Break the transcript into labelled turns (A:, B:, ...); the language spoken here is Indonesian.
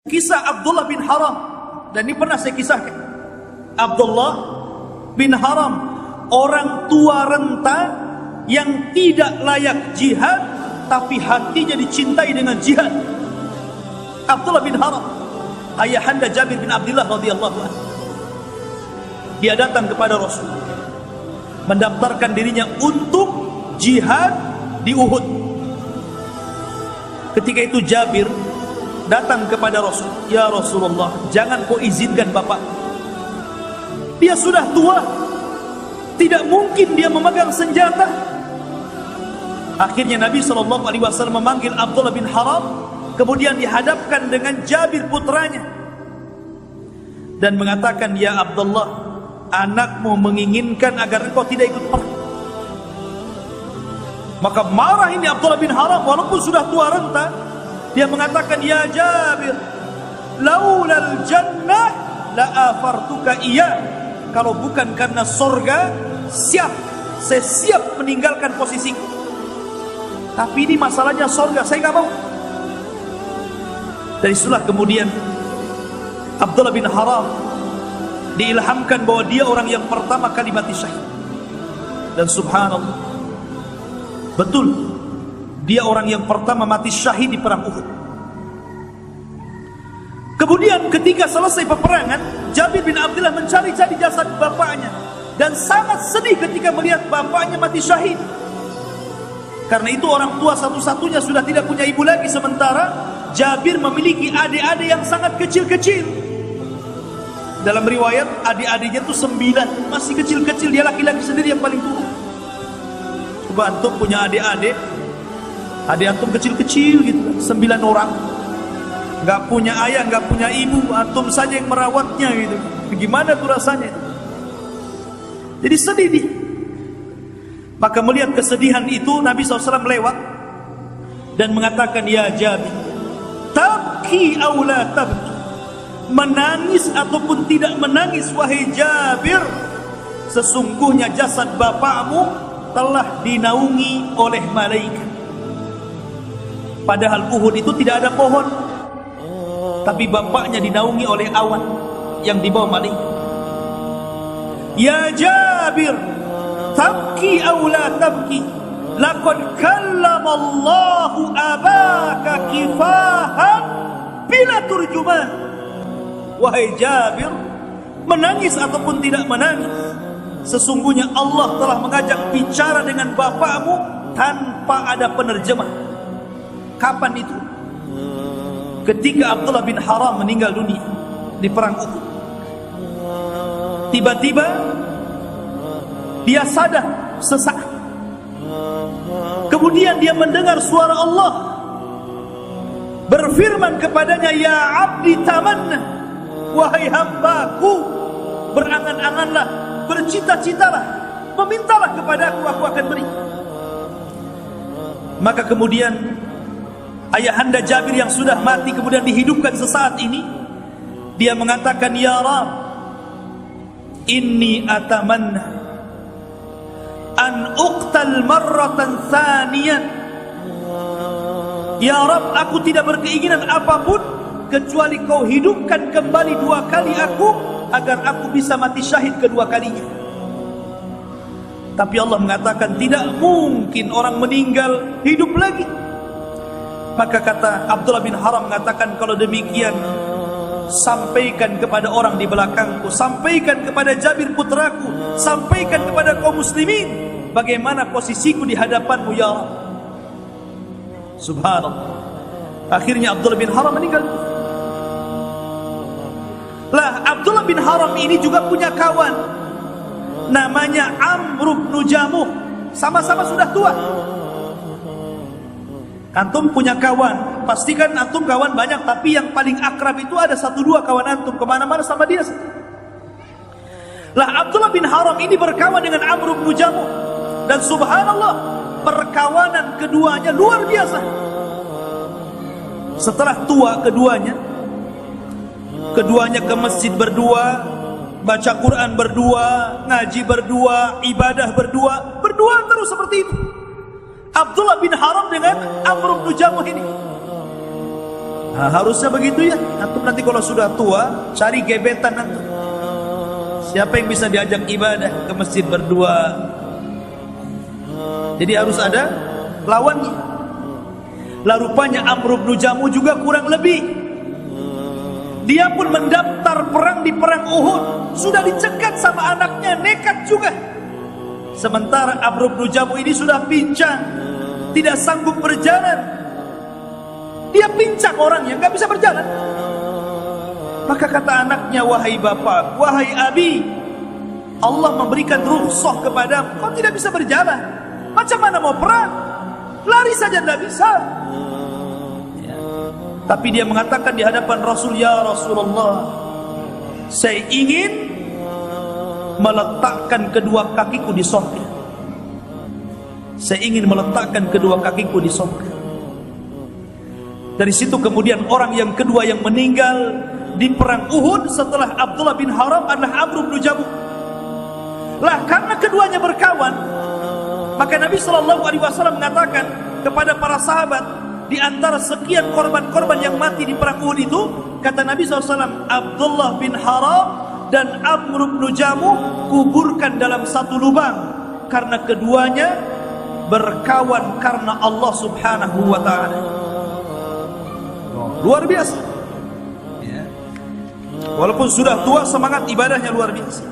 A: Kisah Abdullah bin Haram, dan ini pernah saya kisahkan. Abdullah bin Haram, orang tua renta yang tidak layak jihad, tapi hatinya dicintai dengan jihad. Abdullah bin Haram, ayahanda Jabir bin Abdullah radhiyallahu anhu. Dia datang kepada Rasul, mendaftarkan dirinya untuk jihad di Uhud. Ketika itu Jabir datang kepada Rasul, "Ya Rasulullah, jangan kau izinkan bapak. Dia sudah tua, tidak mungkin dia memegang senjata." Akhirnya Nabi SAW memanggil Abdullah bin Haram, kemudian dihadapkan dengan Jabir putranya dan mengatakan, "Ya Abdullah, anakmu menginginkan agar engkau tidak ikut perang." Maka marah ini Abdullah bin Haram, walaupun sudah tua renta. Dia mengatakan, "Ya Jabir, laulal jannah la afartuka iya." Kalau bukan karena surga, saya siap meninggalkan posisiku. Tapi ini masalahnya surga, saya nggak mau. Dari itulah kemudian Abdullah bin Haram diilhamkan bahwa dia orang yang pertama kali mati syahid. Dan subhanallah, betul, dia orang yang pertama mati syahid di perang Uhud. Kemudian ketika selesai peperangan, Jabir bin Abdullah mencari-cari jasad bapaknya dan sangat sedih ketika melihat bapaknya mati syahid. Karena itu orang tua satu-satunya sudah tidak punya ibu lagi, sementara Jabir memiliki adik-adik yang sangat kecil-kecil. Dalam riwayat adik-adiknya itu 9, masih kecil-kecil, dia laki-laki sendiri yang paling tua. Coba antum punya adik-adik, adik antum kecil-kecil gitu, 9 orang, nggak punya ayah, nggak punya ibu, antum saja yang merawatnya gitu. Gimana tuh rasanya? Jadi sedih dia. Maka melihat kesedihan itu, Nabi SAW lewat dan mengatakan, "Ya Jabir, tabki aw la tabki." Menangis ataupun tidak menangis, wahai Jabir, sesungguhnya jasad bapakmu telah dinaungi oleh malaikat. Padahal Uhud itu tidak ada pohon, tapi bapaknya dinaungi oleh awan yang dibawa malaikat. "Ya Jabir, tabki aw la tabki, laqad kallama Allahu abaka kifahan bila turjuman." Wahai Jabir, menangis ataupun tidak menangis, sesungguhnya Allah telah mengajak bicara dengan bapakmu tanpa ada penerjemah. Kapan itu? Ketika Abdullah bin Haram meninggal dunia di perang Uhud. Tiba-tiba dia sadar sesaat. Kemudian dia mendengar suara Allah berfirman kepadanya, "Ya abdi tamanna." Wahai hambaku, berangan-anganlah, bercita-citalah, memintalah kepadaku, aku akan beri. Maka kemudian ayahanda Jabir yang sudah mati kemudian dihidupkan sesaat ini. Dia mengatakan, "Ya Rab, inni atamanna an uqtal marratan thaniyan." Ya Rab, aku tidak berkeinginan apapun kecuali kau hidupkan kembali 2 kali aku, agar aku bisa mati syahid kedua kalinya. Tapi Allah mengatakan tidak mungkin orang meninggal hidup lagi. Maka kata Abdullah bin Haram mengatakan, "Kalau demikian, sampaikan kepada orang di belakangku, sampaikan kepada Jabir putraku, sampaikan kepada kaum muslimin bagaimana posisiku di hadapanmu ya Rabb." Subhanallah. Akhirnya Abdullah bin Haram meninggal. Lah, Abdullah bin Haram ini juga punya kawan namanya Amr bin Jamuh. Sama-sama sudah tua. Antum punya kawan, pastikan antum kawan banyak, tapi yang paling akrab itu ada 1-2 kawan antum, kemana-mana sama dia. Lah, Abdullah bin Haram ini berkawan dengan Amr bin Jamuh, dan subhanallah, perkawanan keduanya luar biasa. Setelah tua keduanya ke masjid berdua, baca Quran berdua, ngaji berdua, ibadah berdua terus seperti itu. Abdullah bin Haram dengan Amr bin Jamuh ini. Nah, harusnya begitu ya. Antum nanti kalau sudah tua cari gebetan antum. Siapa yang bisa diajak ibadah ke masjid berdua? Jadi harus ada lawannya. Lah rupanya Amr bin Jamuh juga kurang lebih. Dia pun mendaftar perang di perang Uhud. Sudah dicegat sama anaknya, nekat juga. Sementara Amr bin Jamuh ini sudah pincang, tidak sanggup berjalan. Dia pincang orangnya, nggak bisa berjalan. Maka kata anaknya, wahai bapak, wahai abi, Allah memberikan rukhsah kepadamu, kau tidak bisa berjalan. Macam mana mau perang? Lari saja tidak bisa. Ya. Tapi dia mengatakan di hadapan Rasul, ya Rasulullah, saya ingin meletakkan kedua kakiku di surga. Saya ingin meletakkan kedua kakiku di surga. Dari situ kemudian orang yang kedua yang meninggal di perang Uhud setelah Abdullah bin Haram adalah Amr bin Jamuh. Lah karena keduanya berkawan, maka Nabi SAW mengatakan kepada para sahabat, di antara sekian korban-korban yang mati di perang Uhud itu, kata Nabi SAW, Abdullah bin Haram dan Amr bin Jamuh kuburkan dalam satu lubang, karena keduanya berkawan karena Allah Subhanahu wa ta'ala. Luar biasa. Walaupun sudah tua, semangat ibadahnya luar biasa.